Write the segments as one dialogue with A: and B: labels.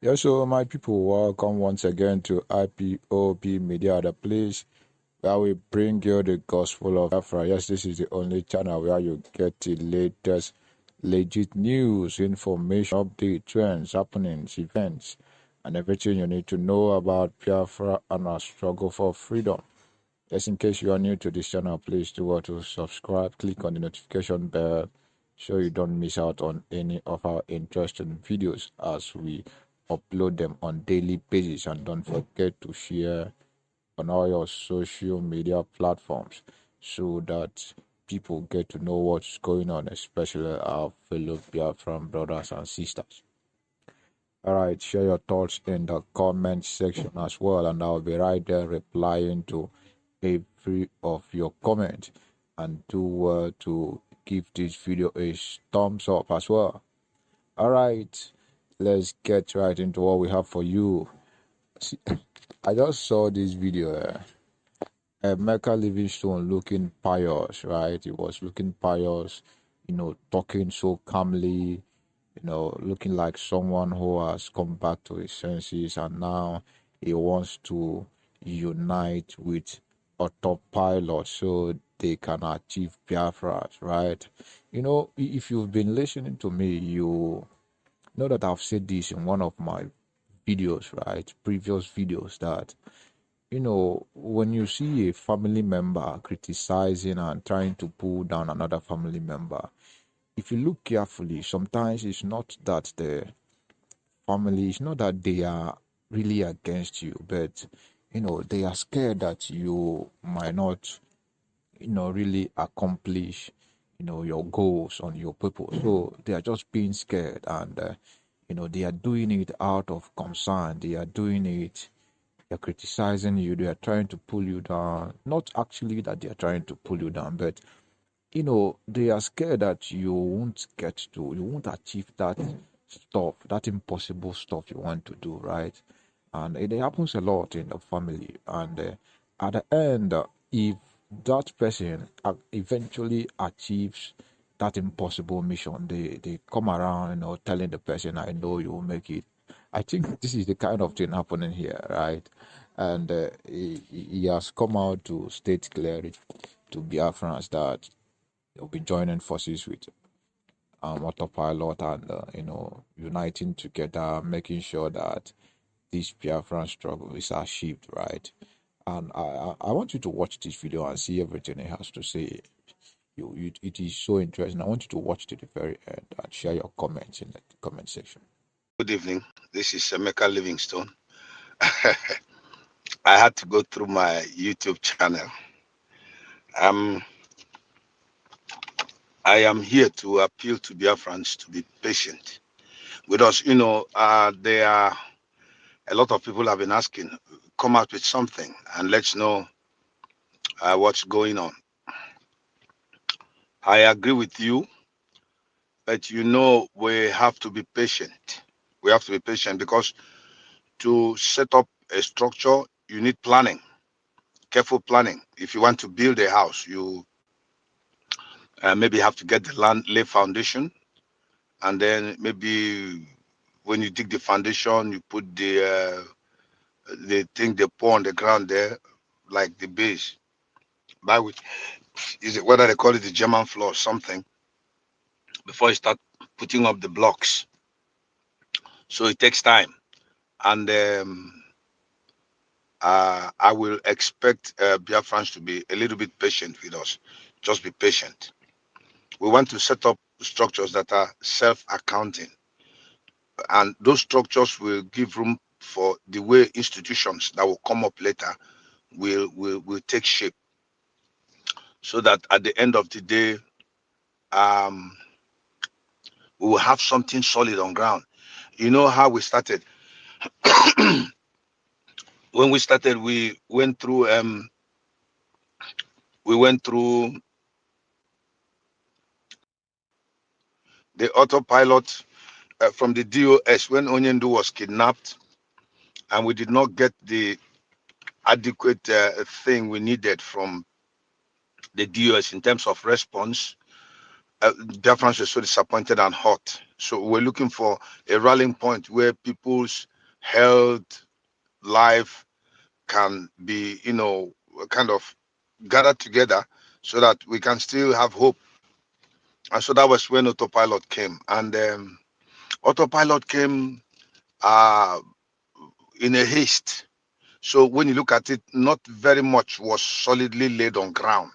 A: Yeah, so my people, welcome once again to IPOB Media, the place where we bring you the gospel of Biafra. Yes, this is the only channel where you get the latest, legit news, information, update, trends, happenings, events, and everything you need to know about Biafra and our struggle for freedom. Just in case you are new to this channel, please do want to subscribe, click on the notification bell so you don't miss out on any of our interesting videos as we upload them on daily basis. And don't forget to share on all your social media platforms so that people get to know what's going on, especially our fellow Biafran brothers and sisters. All right, share your thoughts in the comment section as well, and I'll be right there replying to every of your comments. And do to give this video a thumbs up as well. All right, let's get right into what we have for you. See, I just saw this video. Emeka Livingstone looking pious, right? He was looking pious, talking so calmly, looking like someone who has come back to his senses, and now he wants to unite with autopilot so they can achieve Biafra, right? If you've been listening to me, you know that I've said this in one of my videos, right? Previous videos that when you see a family member criticizing and trying to pull down another family member, if you look carefully, sometimes it's not that the family, it's not that they are really against you, but they are scared that you might not, really accomplish, your goals on your people. So they are just being scared, and they are doing it out of concern. They are doing it, they're criticizing you, they are trying to pull you down. Not actually that they are trying to pull you down, but they are scared that you won't achieve that stuff, that impossible stuff you want to do, right? And it happens a lot in the family. And at the end, if that person eventually achieves that impossible mission, they come around, telling the person, I know you will make it. I think this is the kind of thing happening here, right? And he has come out to state clearly to Biafrans that they'll be joining forces with autopilot and uniting together, making sure that this Biafran struggle is achieved, right? And I want you to watch this video and see everything it has to say. It is so interesting. I want you to watch to the very end and share your comments in the comment section.
B: Good evening. This is Emeka Livingstone. I had to go through my YouTube channel. I am here to appeal to Biafrans to be patient with us. There are a lot of people have been asking, come out with something and let's know what's going on. I agree with you, but we have to be patient. We have to be patient because to set up a structure, you need planning, careful planning. If you want to build a house, you maybe have to get the land, lay foundation, and then maybe when you dig the foundation, you put the thing they pour on the ground there, like the base. By which is it whether they call it the German floor or something, before you start putting up the blocks. So it takes time, and I will expect Biafrans to be a little bit patient with us. Just be patient. We want to set up structures that are self-accounting, and those structures will give room for the way institutions that will come up later will take shape, so that at the end of the day, we will have something solid on ground. You know how we started. When we started, we went through the autopilot from the DOS when Onyendu was kidnapped, and we did not get the adequate thing we needed from the DOS in terms of response. Biafrans were so disappointed and hot. So we're looking for a rallying point where people's health, life can be, kind of gathered together so that we can still have hope. And so that was when autopilot came. And autopilot came uh, in a haste. So when you look at it, not very much was solidly laid on ground.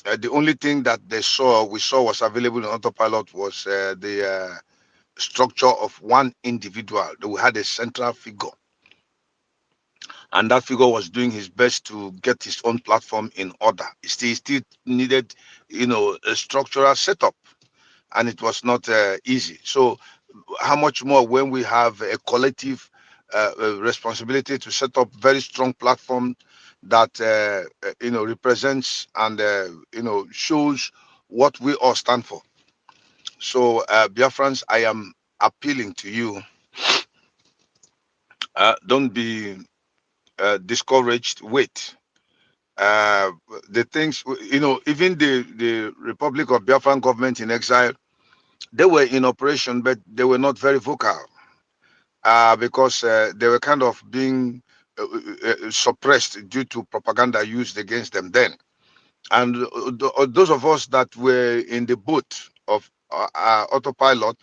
B: The only thing that we saw was available in autopilot was the structure of one individual. We had a central figure, and that figure was doing his best to get his own platform in order. He still needed, a structural setup, and it was not easy. So, how much more when we have a collective responsibility to set up very strong platform that represents and shows what we all stand for. So, Biafrans, I am appealing to you. Don't be discouraged. Wait. The things, even the Republic of Biafran government in exile, they were in operation, but they were not very vocal because they were kind of being suppressed due to propaganda used against them then. And those of us that were in the boat of autopilot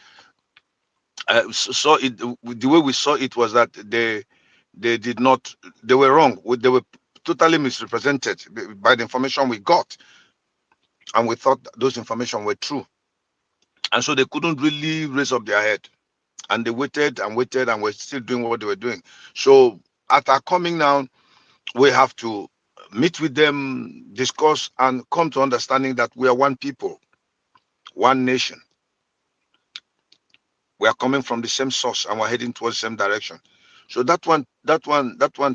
B: saw it. The way we saw it was that they did not, they were wrong. They were totally misrepresented by the information we got, and we thought those information were true, and so they couldn't really raise up their head, and they waited and waited and were still doing what they were doing. So at our coming now, we have to meet with them, discuss, and come to understanding that we are one people, one nation. We are coming from the same source and we're heading towards the same direction. So that one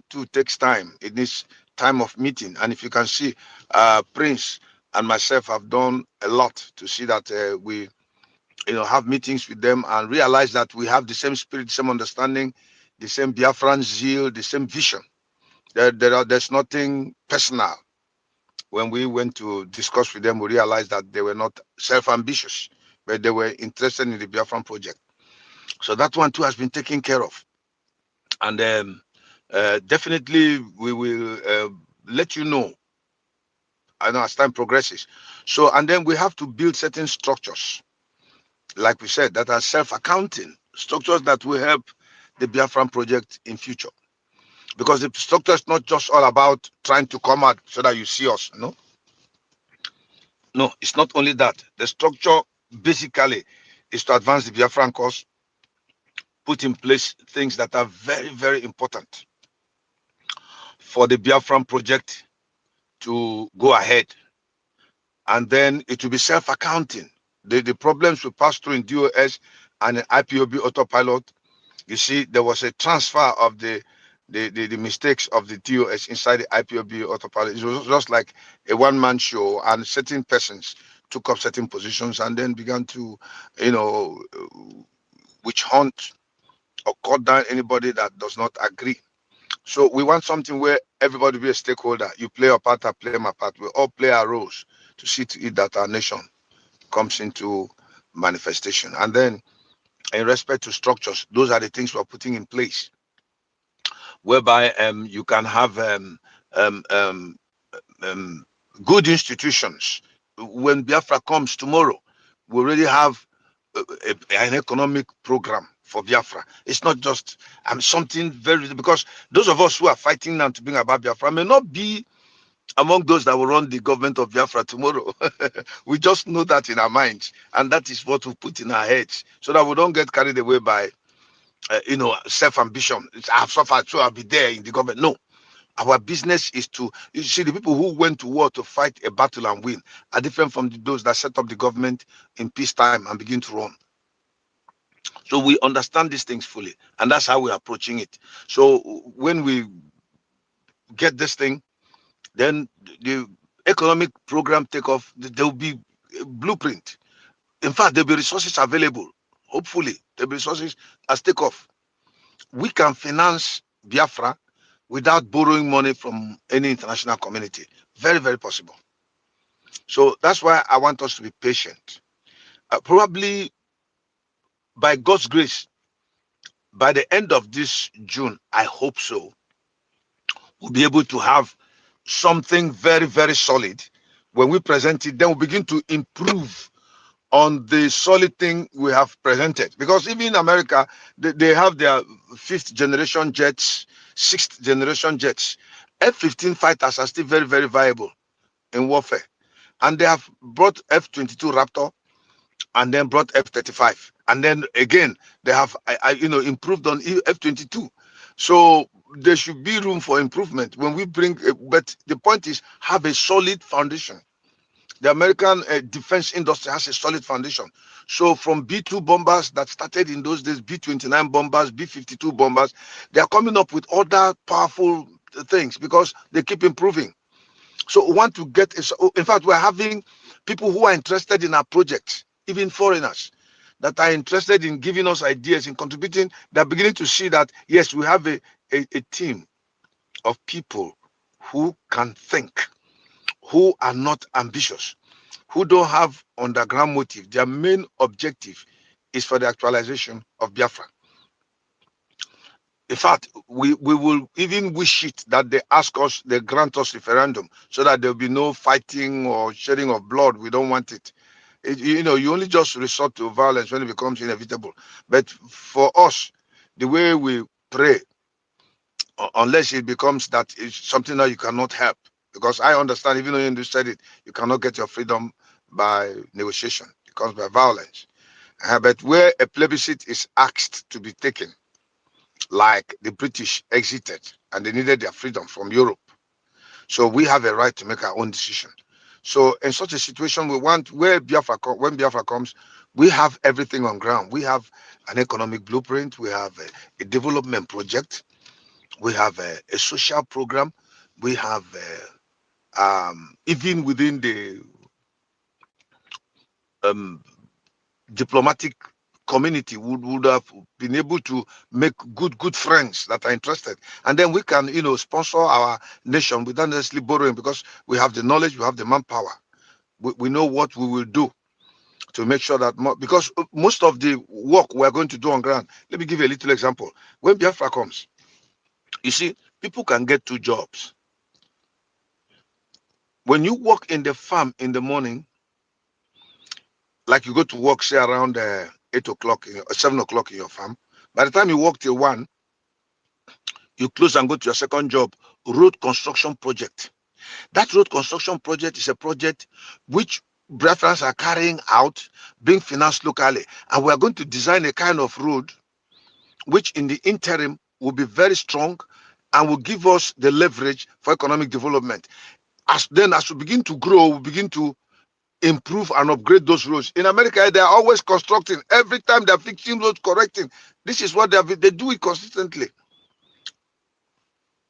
B: too takes time. It needs time of meeting. And if you can see, Prince and myself have done a lot to see that we have meetings with them and realize that we have the same spirit, same understanding, the same Biafran zeal, the same vision. There's nothing personal. When we went to discuss with them, we realized that they were not self-ambitious, but they were interested in the Biafran project. So that one too has been taken care of. And definitely we will let you know, I know, as time progresses. So, and then we have to build certain structures, like we said, that are self-accounting, structures that will help the Biafran project in future. Because the structure is not just all about trying to come out so that you see us. No, it's not only that. The structure basically is to advance the Biafran cause, put in place things that are very, very important for the Biafran project to go ahead. And then it will be self-accounting. The problems we pass through in DOS and in IPOB autopilot, you see, there was a transfer of the mistakes of the DOS inside the IPOB autopilot. It was just like a one-man show, and certain persons took up certain positions and then began to, you know, witch hunt or cut down anybody that does not agree. So we want something where everybody be a stakeholder. You play your part, I play my part. We all play our roles to see to it that our nation comes into manifestation. And then in respect to structures, those are the things we're putting in place, whereby you can have um, um, um, good institutions. When Biafra comes tomorrow, we already have an economic program for Biafra. It's not just something very, because those of us who are fighting now to bring about Biafra may not be among those that will run the government of Biafra tomorrow. We just know that in our minds, and that is what we put in our heads, so that we don't get carried away by self-ambition. I've suffered, so I'll be there in the government. No, our business is to, you see, the people who went to war to fight a battle and win are different from those that set up the government in peacetime and begin to run. So we understand these things fully, and that's how we're approaching it. So when we get this thing, then the economic program take off. There will be a blueprint. In fact, there'll be resources available. Hopefully, there'll be resources as take off. We can finance Biafra without borrowing money from any international community. Very, very possible. So that's why I want us to be patient. Probably by God's grace, by the end of this June, I hope so, we'll be able to have something very, very solid. When we present it, then we'll begin to improve on the solid thing we have presented. Because even in America, they have their fifth generation jets, sixth generation jets. F-15 fighters are still very, very viable in warfare. And they have brought F-22 Raptor and then brought F-35. And then again, they have improved on F-22. So there should be room for improvement when we bring, but the point is have a solid foundation. The American defense industry has a solid foundation. So from B-2 bombers that started in those days, B-29 bombers, B-52 bombers, they are coming up with other powerful things because they keep improving. So we want to get, in fact, we're having people who are interested in our project, even foreigners that are interested in giving us ideas, in contributing. They're beginning to see that, yes, we have a team of people who can think, who are not ambitious, who don't have underground motive. Their main objective is for the actualization of Biafra. In fact, we will even wish it that they ask us, they grant us referendum so that there'll be no fighting or shedding of blood. We don't want it. You only just resort to violence when it becomes inevitable. But for us, the way we pray, unless it becomes that it's something that you cannot help, because I understand, even though you said it, you cannot get your freedom by negotiation. It comes by violence. But where a plebiscite is asked to be taken, like the British exited and they needed their freedom from Europe. So we have a right to make our own decision. So in such a situation, we want when Biafra comes, we have everything on ground. We have an economic blueprint. We have a development project. We have a social program. We have even within the um, diplomatic community would have been able to make good friends that are interested, and then we can sponsor our nation without necessarily borrowing, because we have the knowledge, we have the manpower, we know what we will do to make sure that because most of the work we are going to do on ground. Let me give you a little example. When Biafra comes, you see, people can get two jobs. When you work in the farm in the morning, like you go to work say around 8 o'clock 7 o'clock in your farm, by the time you work till 1, you close and go to your second job, road construction project. That road construction project is a project which Biafrans are carrying out, being financed locally. And we are going to design a kind of road which in the interim will be very strong and will give us the leverage for economic development. As we begin to grow, we begin to improve and upgrade those roads. In America, they are always constructing. Every time they're fixing roads, correcting. This is what they do it consistently,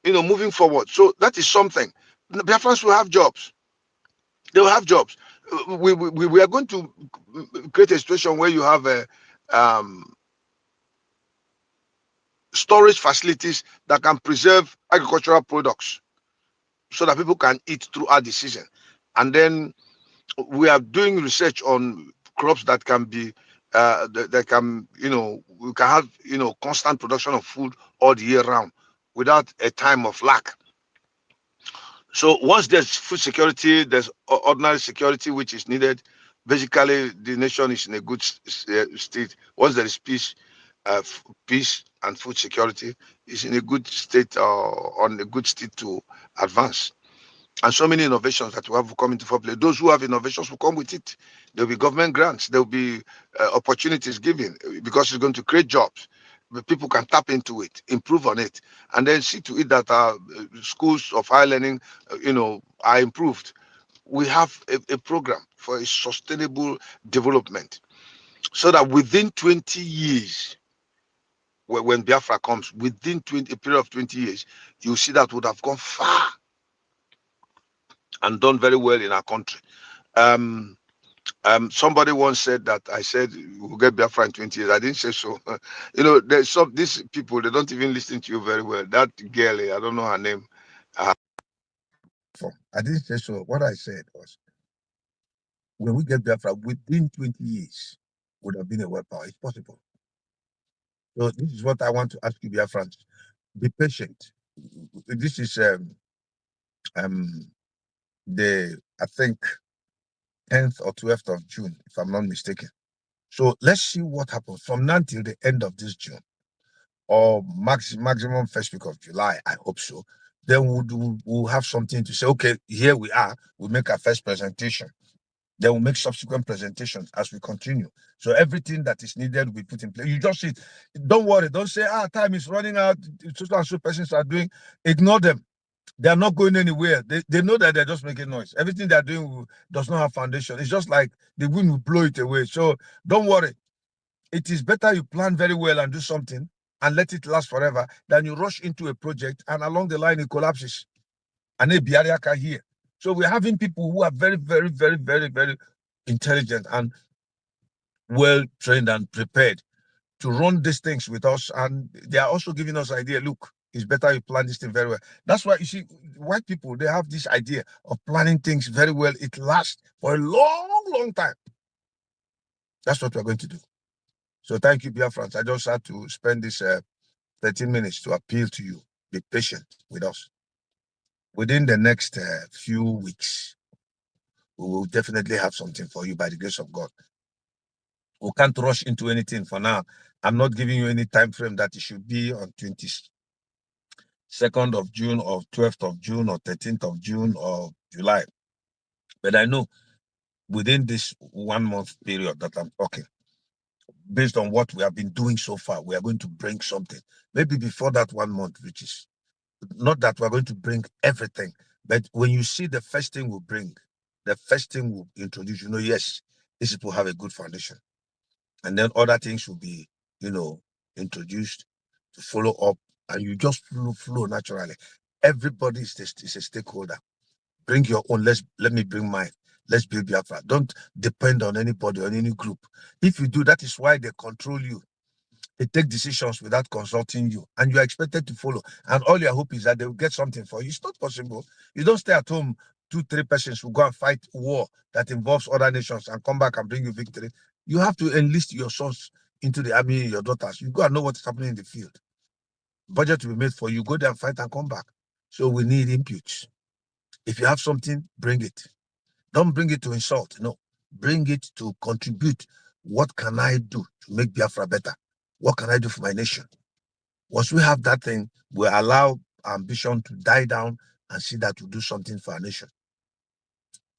B: moving forward. So that is something. Biafrans will have jobs. They will have jobs. We are going to create a situation where you have storage facilities that can preserve agricultural products so that people can eat throughout the season. And then we are doing research on crops that can be that can we can have constant production of food all the year round without a time of lack. So once there's food security, there's ordinary security which is needed. Basically, the nation is in a good state. Once there is peace and food security, is in a good state, on a good state to advance. And so many innovations that we have come into play. Those who have innovations will come with it. There will be government grants. There will be opportunities given, because it's going to create jobs. But people can tap into it, improve on it, and then see to it that our schools of higher learning, are improved. We have a program for a sustainable development, so that within 20 years, when Biafra comes, within a period of 20 years, you see that would have gone far and done very well in our country. Um, Somebody once said that I said we'll get Biafra in 20 years. I didn't say so. There's these people, they don't even listen to you very well. That girl, I don't know her name. I didn't say so. What I said was, when we get Biafra within 20 years, would have been a world power. It's possible.
C: So this is what I want to ask you, Biafrans. Be patient. This is the, I think, 10th or 12th of June, if I'm not mistaken. So let's see what happens from now till the end of this June, or maximum first week of July. I hope so. Then we'll have something to say. Okay, here we are. We'll make our first presentation. Then we'll make subsequent presentations as we continue. So everything that is needed will be put in place. You just see, don't worry. Don't say, time is running out. So and so persons are doing. Ignore them. They are not going anywhere. They know that they're just making noise. Everything they're doing does not have foundation. It's just like the wind will blow it away. So don't worry. It is better you plan very well and do something and let it last forever than you rush into a project and along the line it collapses. And a Biariaka here. So we're having people who are very, very, very, very, very intelligent and well trained and prepared to run these things with us. And they are also giving us idea. Look, it's better you plan this thing very well. That's why you see, white people, they have this idea of planning things very well. It lasts for a long, long time. That's what we're going to do. So thank you, Biafrans. I just had to spend this 13 minutes to appeal to you. Be patient with us. Within the next few weeks, we will definitely have something for you by the grace of God. We can't rush into anything for now. I'm not giving you any time frame that it should be on 22nd of June or 12th of June or 13th of June or July. But I know within this 1 month period that I'm talking, based on what we have been doing so far, we are going to bring something. Maybe before that 1 month reaches. Not that we're going to bring everything, but when you see the first thing we'll bring, the first thing we'll introduce, yes, these people have a good foundation. And then other things will be, introduced to follow up, and you just flow naturally. Everybody is a stakeholder. Bring your own. Let me bring mine. Let's build Biafra. Don't depend on anybody or any group. If you do, that is why they control you. They take decisions without consulting you, and you are expected to follow. And all your hope is that they will get something for you. It's not possible. You don't stay at home. 2-3 persons will go and fight war that involves other nations and come back and bring you victory. You have to enlist your sons into the army, your daughters. You go and know what is happening in the field. Budget will be made for you. Go there and fight and come back. So we need inputs. If you have something, bring it. Don't bring it to insult. No. Bring it to contribute. What can I do to make Biafra better? What can I do for my nation? Once we have that thing, we allow ambition to die down and see that we do something for our nation.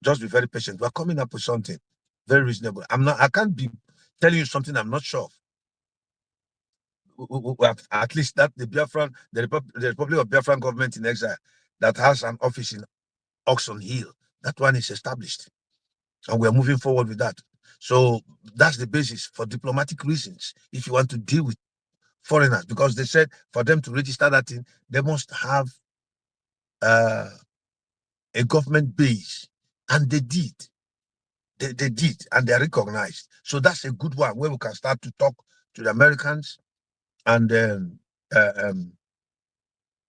C: Just be very patient. We're coming up with something very reasonable. I can't be telling you something I'm not sure of. We have at least that the Republic of Biafran government in exile that has an office in Oxon Hill. That one is established. And we're moving forward with that. So that's the basis for diplomatic reasons. If you want to deal with foreigners, because they said for them to register that thing, they must have a government base. And they did. They did, and they are recognized. So that's a good one where we can start to talk to the Americans and the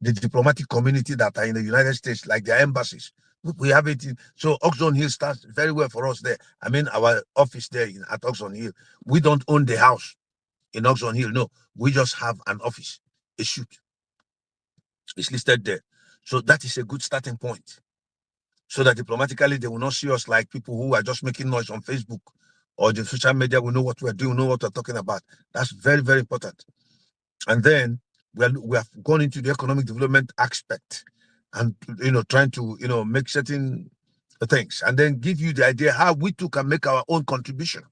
C: diplomatic community that are in the United States, like their embassies. We have it in, so Oxon Hill starts very well for us there. I mean, our office there at Oxon Hill, we don't own the house in Oxon Hill. No, we just have an office, a shoot. It's listed there. So that is a good starting point. So that diplomatically, they will not see us like people who are just making noise on Facebook or the social media. We know what we're doing, know what we're talking about. That's very, very important. And then we have gone into the economic development aspect and, trying to, make certain things and then give you the idea how we too can make our own contribution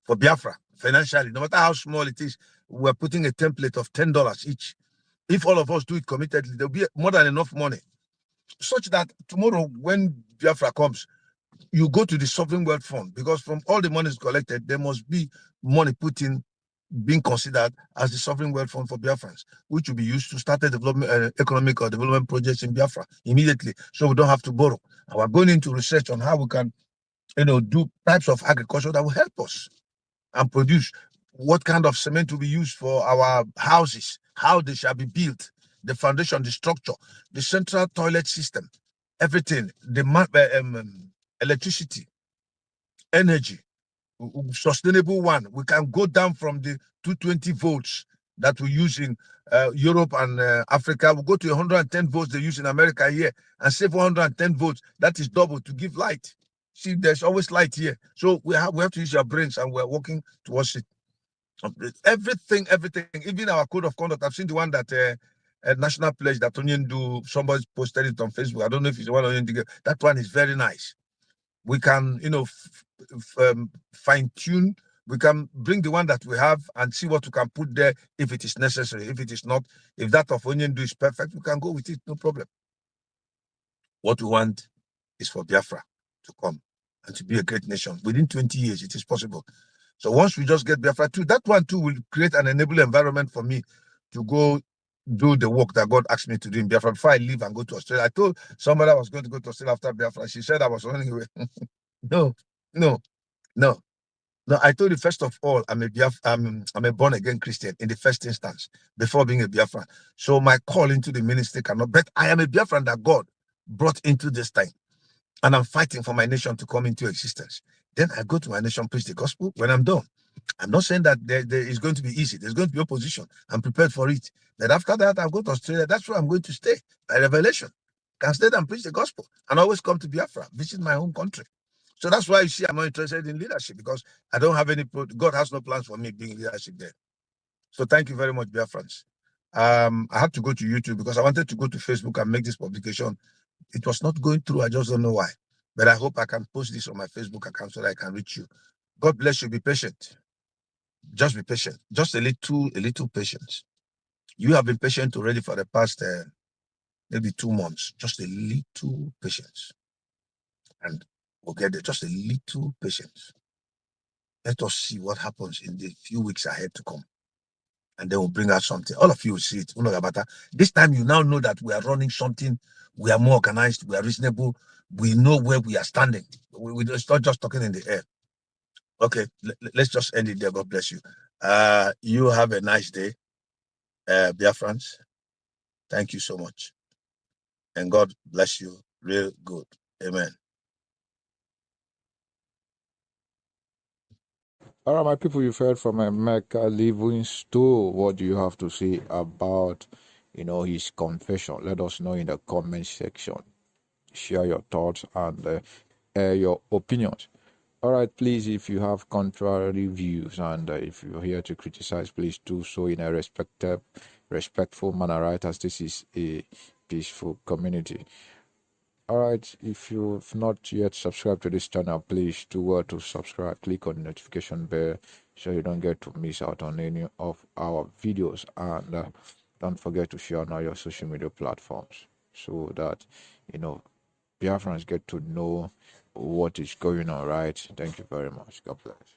C: for Biafra financially. No matter how small it is, we're putting a template of $10 each. If all of us do it committedly, there'll be more than enough money such that tomorrow when Biafra comes, you go to the Sovereign Wealth Fund, because from all the monies collected, there must be money put in, being considered as the Sovereign Wealth Fund for Biafrans, which will be used to start a development, economic or development projects in Biafra immediately, so we don't have to borrow. And we're going into research on how we can, do types of agriculture that will help us and produce what kind of cement will be used for our houses, how they shall be built, the foundation, the structure, the central toilet system, everything, the electricity, energy, sustainable one. We can go down from the 220 volts that we use in Europe and Africa will go to 110 volts they use in America here and save 110 volts. That is double to give light. See, there's always light here. So we have to use our brains, and we're working towards it. Everything, even our code of conduct. I've seen the one that national pledge that Onion do. Somebody posted it on Facebook. I don't know if it's the one Onion did. That one is very nice. We can, fine tune. We can bring the one that we have and see what we can put there if it is necessary. If it is not, if that of Onion do is perfect, we can go with it, no problem. What we want is for Biafra to come and to be a great nation. Within 20 years, it is possible. So once we just get Biafra too, that one too will create an enabling environment for me to go do the work that God asked me to do in Biafra before I leave and go to Australia. I told somebody I was going to go to Australia after Biafra. She said I was running away. No, no, no. No, I told you first of all, I'm a born again Christian in the first instance before being a Biafran. So my call into the ministry cannot. But I am a Biafran that God brought into this time, and I'm fighting for my nation to come into existence. Then I go to my nation, preach the gospel. When I'm done, I'm not saying that there is going to be easy. There's going to be opposition. I'm prepared for it. But after that, I'll go to Australia. That's where I'm going to stay by revelation. Can stay and preach the gospel and always come to Biafra, visit my home country. So that's why you see I'm not interested in leadership, because I don't have any. God has no plans for me being leadership there. So thank you very much, Biafrans. I had to go to YouTube because I wanted to go to Facebook and make this publication. It was not going through. I just don't know why. But I hope I can post this on my Facebook account so that I can reach you. God bless you. Be patient. Just be patient. Just a little patience. You have been patient already for the past maybe 2 months. Just a little patience. And we'll get there. Just a little patience. Let us see what happens in the few weeks ahead to come. And then we'll bring out something. All of you will see it. This time you now know that we are running something. We are more organized. We are reasonable. We know where we are standing. We're not just talking in the air. Okay, let's just end it there. God bless you. You have a nice day, Biafrans. Thank you so much. And God bless you real good. Amen.
A: All right, my people, you've heard from Emeka Livingstone. What do you have to say about, his confession? Let us know in the comment section. Share your thoughts and your opinions. All right, please, if you have contrary views and if you're here to criticize, please do so in a respectful manner, right? As this is a peaceful community. All right, if you've not yet subscribed to this channel, please do to subscribe. Click on the notification bell so you don't get to miss out on any of our videos, and don't forget to share on all your social media platforms so that Biafrans get to know what is going on, right? Thank you very much. God bless.